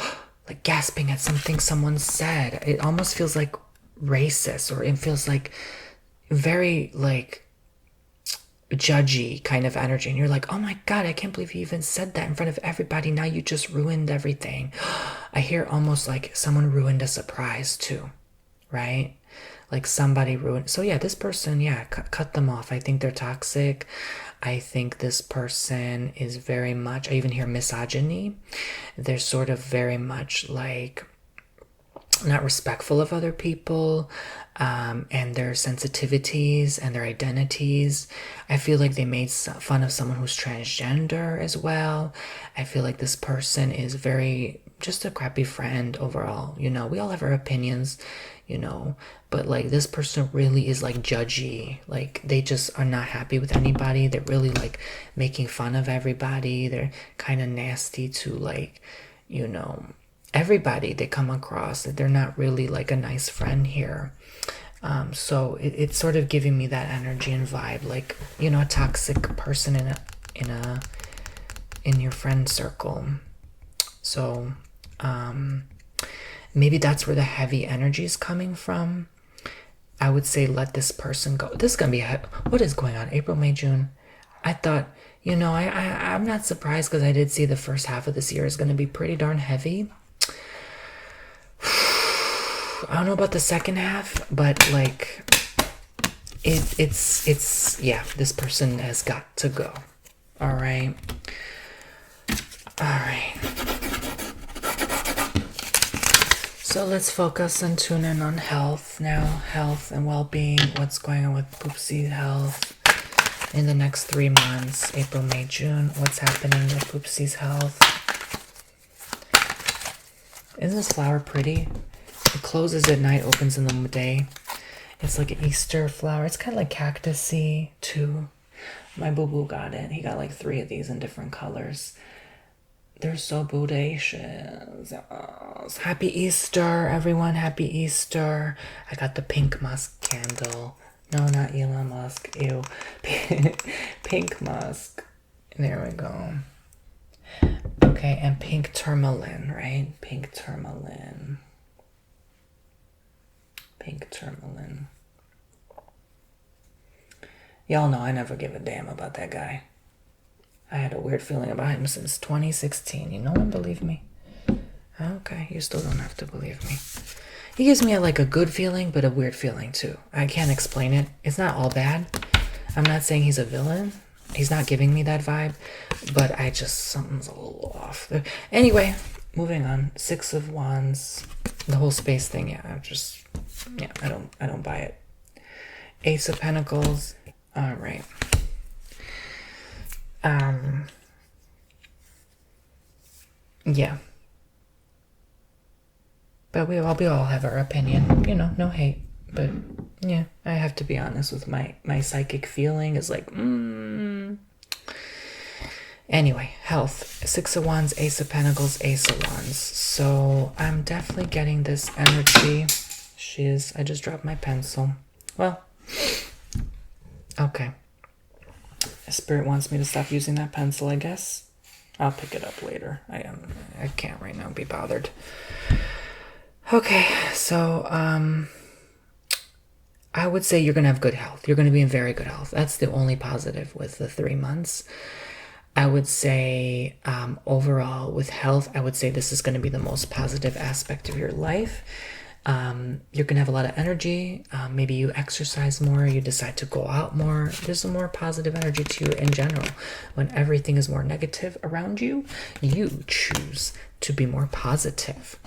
gasping at something someone said. It almost feels like racist, or it feels like very like judgy kind of energy. And you're like, oh my God, I can't believe you even said that in front of everybody. Now you just ruined everything. I hear almost like someone ruined a surprise too, right? Like somebody ruined. So yeah, this person, yeah, cut them off. I think they're toxic. I think this person is very much, I even hear misogyny. They're sort of very much like not respectful of other people, and their sensitivities and their identities. I feel like they made fun of someone who's transgender as well. I feel like this person is very just a crappy friend overall. You know, we all have our opinions, you know, but like this person really is like judgy. Like they just are not happy with anybody. They're really like making fun of everybody. They're kind of nasty to like, you know, everybody they come across. That they're not really like a nice friend here. So it's sort of giving me that energy and vibe, like, you know, a toxic person in your friend circle. So maybe that's where the heavy energy is coming from. I would say let this person go. This is gonna be what is going on? April, May, June. I thought, you know, I'm not surprised because I did see the first half of this year is gonna be pretty darn heavy. I don't know about the second half, but like it's yeah, this person has got to go. All right. So let's focus and tune in on health now. Health and well-being. What's going on with Poopsie's health in the next 3 months? April, May, June. What's happening with Poopsie's health? Isn't this flower pretty? It closes at night, opens in the day. It's like an Easter flower. It's kind of like cactusy too. My boo-boo got it. He got like 3 of these in different colors. They're so bodacious. Happy Easter, everyone. Happy Easter. I got the pink musk candle. No, not Elon Musk. Ew. Pink musk. There we go. Okay, and pink tourmaline, right? Pink tourmaline. Pink tourmaline. Y'all know I never give a damn about that guy. I had a weird feeling about him since 2016. You no one believe me? Okay, you still don't have to believe me. He gives me like a good feeling, but a weird feeling too. I can't explain it. It's not all bad. I'm not saying he's a villain. He's not giving me that vibe, but I just, something's a little off. Anyway, moving on. 6 of Wands. The whole space thing, yeah, I don't buy it. Ace of Pentacles. All right. Yeah. But we all have our opinion, you know, no hate. But yeah, I have to be honest with my psychic feeling is like, Anyway, health. 6 of Wands, Ace of Pentacles, Ace of Wands. So I'm definitely getting this energy. I just dropped my pencil. Well, okay. Spirit wants me to stop using that pencil, I guess. I'll pick it up later. I can't right now be bothered. Okay, so I would say you're going to have good health. You're going to be in very good health. That's the only positive with the 3 months. I would say overall with health, I would say this is going to be the most positive aspect of your life. You're going to have a lot of energy. Maybe you exercise more, you decide to go out more. There's a more positive energy to you in general. When everything is more negative around you, you choose to be more positive.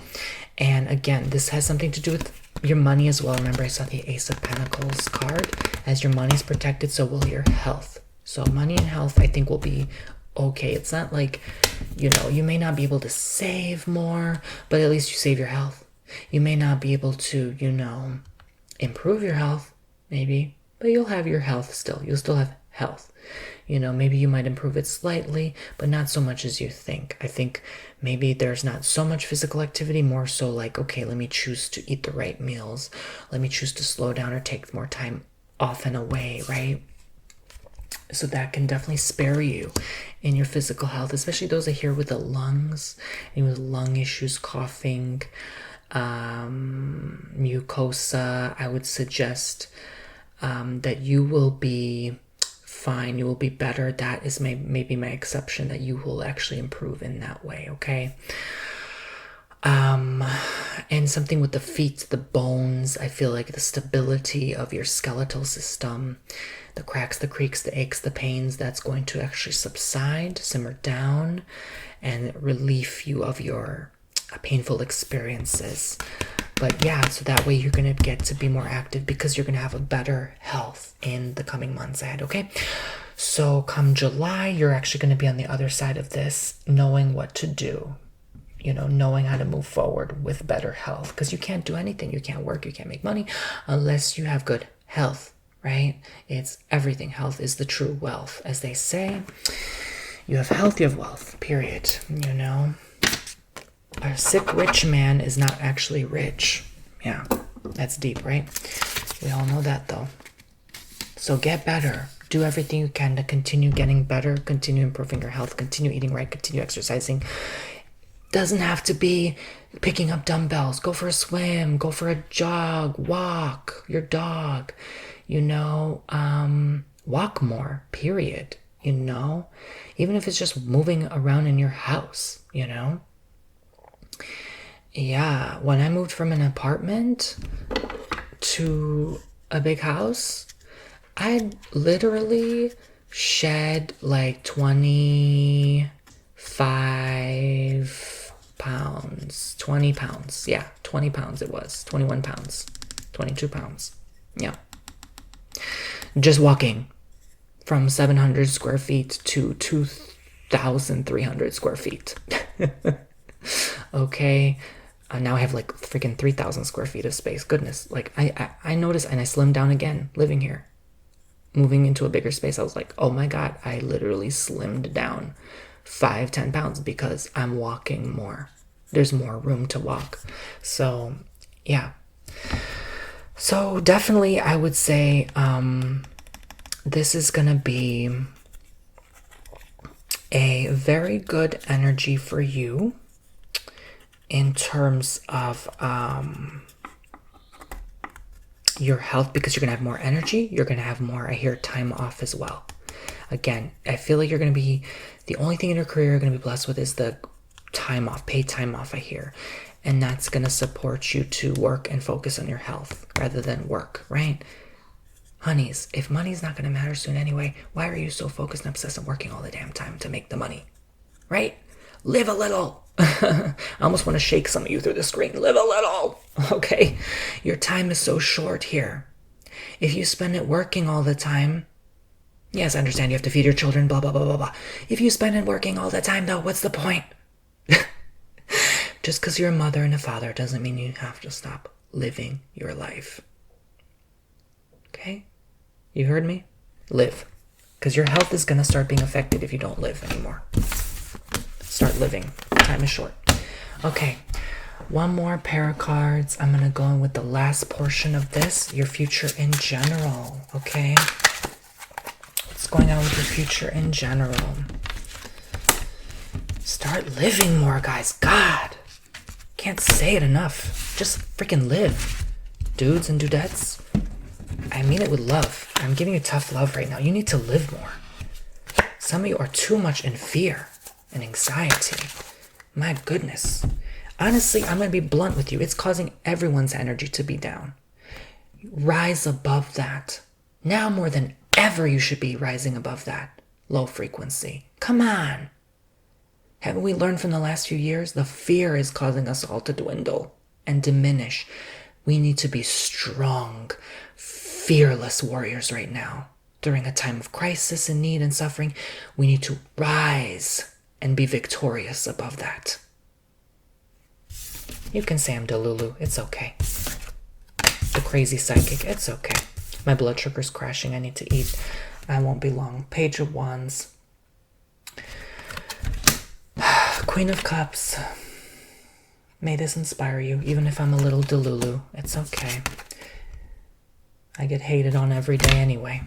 And again, this has something to do with your money as well. Remember, I saw the Ace of Pentacles card. As your money's protected, so will your health. So money and health, I think, will be okay. It's not like, you know, you may not be able to save more, but at least you save your health. You may not be able to, you know, improve your health, maybe, but you'll have your health still. You'll still have health. You know, maybe you might improve it slightly, but not so much as you think. I think maybe there's not so much physical activity, more so like, okay, let me choose to eat the right meals. Let me choose to slow down or take more time off and away, right? So that can definitely spare you in your physical health, especially those that are here with the lungs, and with lung issues, coughing, mucosa. I would suggest that you will be fine. You will be better. That is maybe my exception, that you will actually improve in that way, okay? And something with the feet, the bones. I feel like the stability of your skeletal system, the cracks, the creaks, the aches, the pains, that's going to actually subside, simmer down, and relieve you of your painful experiences. But yeah, so that way you're going to get to be more active because you're going to have a better health in the coming months ahead, okay? So come July, you're actually going to be on the other side of this, knowing what to do, knowing how to move forward with better health, because you can't do anything. You can't work, you can't make money unless you have good health, right? It's everything. Health is the true wealth, as they say. You have health, you have wealth, period. A sick rich man is not actually rich. Yeah, that's deep, right? We all know that, though. So get better. Do everything you can to continue getting better, continue improving your health, continue eating right, continue exercising. Doesn't have to be picking up dumbbells. Go for a swim, go for a jog, walk your dog, walk more, period, even if it's just moving around in your house, Yeah, when I moved from an apartment to a big house, I literally shed like 25 pounds, 20 pounds. Yeah, 20 pounds it was. 21 pounds, 22 pounds. Yeah. Just walking from 700 square feet to 2,300 square feet. Okay. Now I have like freaking 3,000 square feet of space. Goodness. Like I noticed, and I slimmed down again living here. Moving into a bigger space, I was like, oh my God, I literally slimmed down 5-10 pounds because I'm walking more. There's more room to walk. So, yeah. So definitely I would say this is going to be a very good energy for you in terms of your health, because you're going to have more energy. You're going to have more, I hear, time off as well. Again, I feel like you're going to be, the only thing in your career you're going to be blessed with is the time off, paid time off, I hear. And that's going to support you to work and focus on your health rather than work, right? Honeys, if money's not going to matter soon anyway, why are you so focused and obsessed on working all the damn time to make the money, right? Live a little. I almost want to shake some of you through the screen. Live a little, okay? Your time is so short here. If you spend it working all the time, yes, I understand you have to feed your children, blah, blah, blah, blah, blah. If you spend it working all the time, though, what's the point? Just because you're a mother and a father doesn't mean you have to stop living your life. Okay? You heard me? Live. Because your health is going to start being affected if you don't live anymore. Start living. Time is short. Okay. One more pair of cards. I'm going to go in with the last portion of this. Your future in general. Okay? What's going on with your future in general? Start living more, guys. God. Can't say it enough. Just freaking live. Dudes and dudettes. I mean it with love. I'm giving you tough love right now. You need to live more. Some of you are too much in fear and anxiety. My goodness. Honestly, I'm going to be blunt with you. It's causing everyone's energy to be down. Rise above that. Now more than ever, you should be rising above that low frequency. Come on. Haven't we learned from the last few years? The fear is causing us all to dwindle and diminish. We need to be strong, fearless warriors right now. During a time of crisis and need and suffering, we need to rise and be victorious above that. You can say I'm Delulu. It's okay. The crazy psychic. It's okay. My blood sugar's crashing. I need to eat. I won't be long. Page of Wands. Queen of Cups. May this inspire you, even if I'm a little Delulu. It's okay. I get hated on every day anyway.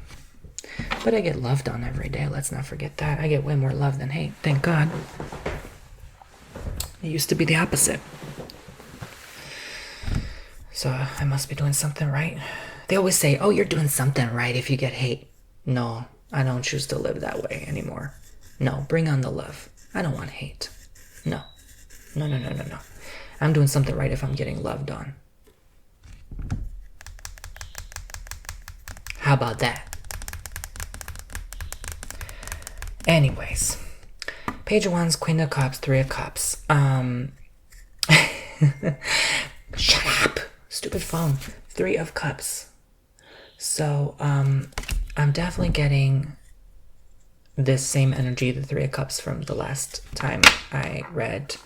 But I get loved on every day. Let's not forget that. I get way more love than hate. Thank God. It used to be the opposite. So I must be doing something right. They always say, oh, you're doing something right if you get hate. No, I don't choose to live that way anymore. No, bring on the love. I don't want hate. No. No. I'm doing something right if I'm getting loved on. How about that? Anyways, Page of Wands, Queen of Cups, Three of Cups. Shut up, stupid phone. Three of Cups. So I'm definitely getting this same energy, the Three of Cups, from the last time I read.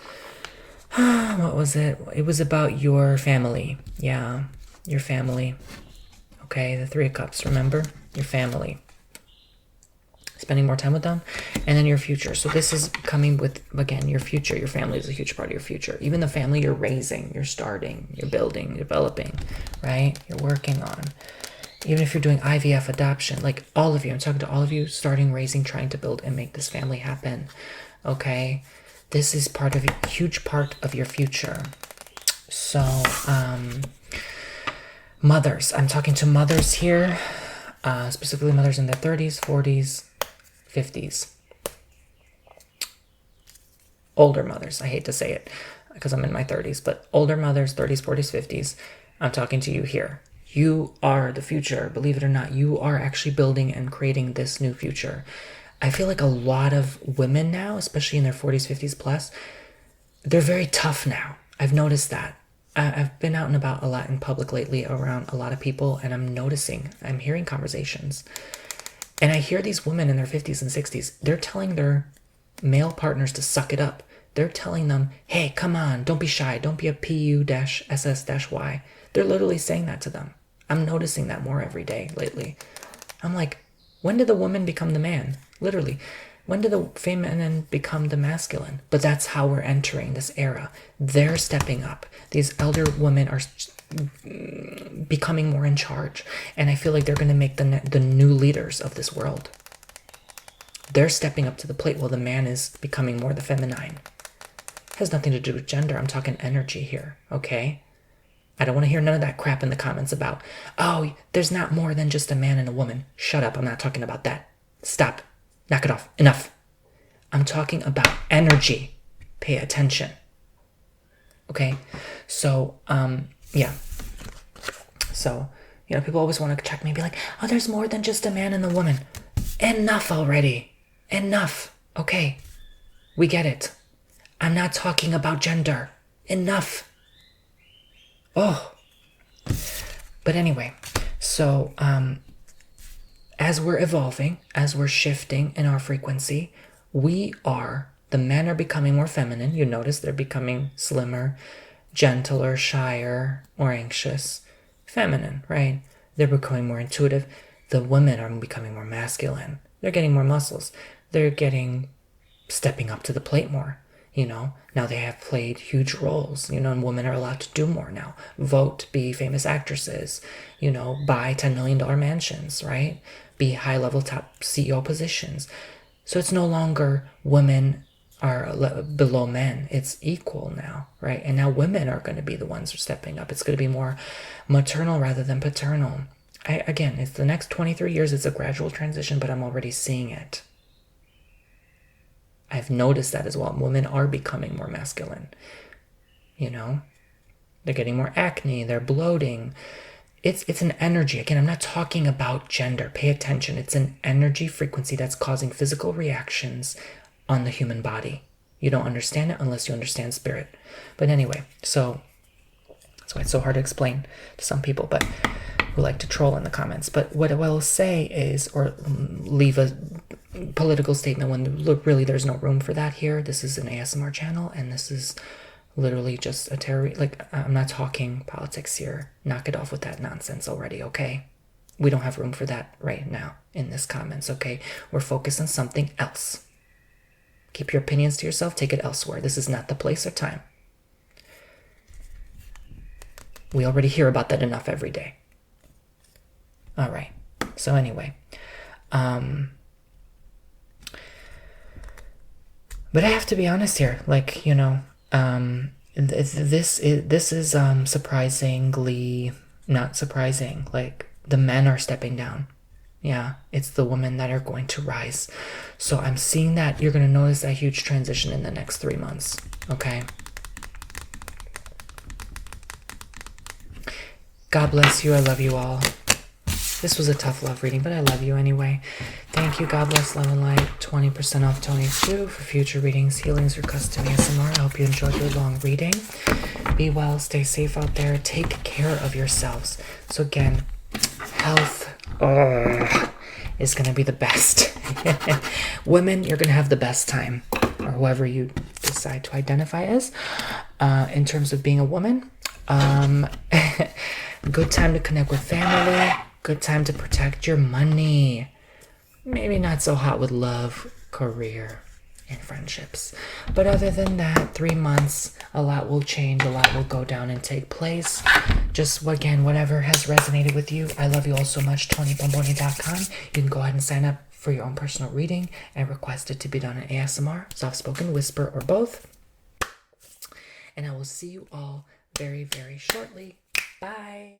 What was it? It was about your family. Yeah, your family. Okay, the Three of Cups, remember? Your family. Spending more time with them. And then your future. So this is coming with, again, your future. Your family is a huge part of your future. Even the family you're raising, you're starting, you're building, developing, right? You're working on. Even if you're doing IVF, adoption, like all of you, I'm talking to all of you, starting, raising, trying to build and make this family happen. Okay? This is part of a huge part of your future. So, mothers. I'm talking to mothers here, specifically mothers in their 30s, 40s, 50s. Older mothers. I hate to say it because I'm in my 30s, but older mothers, 30s, 40s, 50s. I'm talking to you here. You are the future. Believe it or not, you are actually building and creating this new future. I feel like a lot of women now, especially in their 40s, 50s plus, they're very tough now. I've noticed that. I've been out and about a lot in public lately around a lot of people, and I'm hearing conversations. And I hear these women in their 50s and 60s, they're telling their male partners to suck it up. They're telling them, hey, come on, don't be shy, don't be a PU-SS-Y. They're literally saying that to them. I'm noticing that more every day lately. I'm like, when did the woman become the man? Literally. When did the feminine become the masculine? But that's how we're entering this era. They're stepping up. These elder women are becoming more in charge. And I feel like they're going to make the new leaders of this world. They're stepping up to the plate while the man is becoming more the feminine. It has nothing to do with gender. I'm talking energy here, okay? I don't want to hear none of that crap in the comments about, oh, there's not more than just a man and a woman. Shut up. I'm not talking about that. Stop. Knock it off. Enough. I'm talking about energy. Pay attention. Okay? So, yeah. So, people always want to check me and be like, oh, there's more than just a man and a woman. Enough already. Enough. Okay. We get it. I'm not talking about gender. Enough. Oh. But anyway, so, as we're evolving, as we're shifting in our frequency, the men are becoming more feminine. You notice they're becoming slimmer, gentler, shyer, more anxious. Feminine, right? They're becoming more intuitive. The women are becoming more masculine. They're getting more muscles. They're stepping up to the plate more. Now they have played huge roles, and women are allowed to do more now. Vote, be famous actresses, buy $10 million mansions, right? Be high-level top CEO positions. So it's no longer women are below men. It's equal now, right? And now women are going to be the ones who are stepping up. It's going to be more maternal rather than paternal. Again, it's the next 23 years. It's a gradual transition, but I'm already seeing it. I've noticed that as well. Women are becoming more masculine. They're getting more acne. They're bloating. It's an energy. Again, I'm not talking about gender. Pay attention. It's an energy frequency that's causing physical reactions on the human body. You don't understand it unless you understand spirit. But anyway, so that's why it's so hard to explain to some people, but who like to troll in the comments. But what I will say is, or leave a political statement when really there's no room for that here. This is an ASMR channel, and this is literally just a terror. I'm not talking politics here. Knock it off with that nonsense already, okay? We don't have room for that right now in this comments, okay? We're focused on something else. Keep your opinions to yourself. Take it elsewhere. This is not the place or time. We already hear about that enough every day. All right. So anyway, but I have to be honest here. This is surprisingly not surprising. The men are stepping down. Yeah, it's the women that are going to rise. So I'm seeing that you're going to notice that huge transition in the next 3 months. Okay. God bless you. I love you all. This was a tough love reading, but I love you anyway. Thank you. God bless, love and light. 20% off Tony too for future readings, healings, or custom ASMR. I hope you enjoyed your long reading. Be well. Stay safe out there. Take care of yourselves. So again, health is going to be the best. Women, you're going to have the best time, or whoever you decide to identify as, in terms of being a woman. Good time to connect with family. Good time to protect your money. Maybe not so hot with love, career, and friendships. But other than that, 3 months, a lot will change, a lot will go down and take place. Just, again, whatever has resonated with you. I love you all so much. TonyBomboni.com. You can go ahead and sign up for your own personal reading and request it to be done in ASMR, soft-spoken, whisper, or both. And I will see you all very, very shortly. Bye.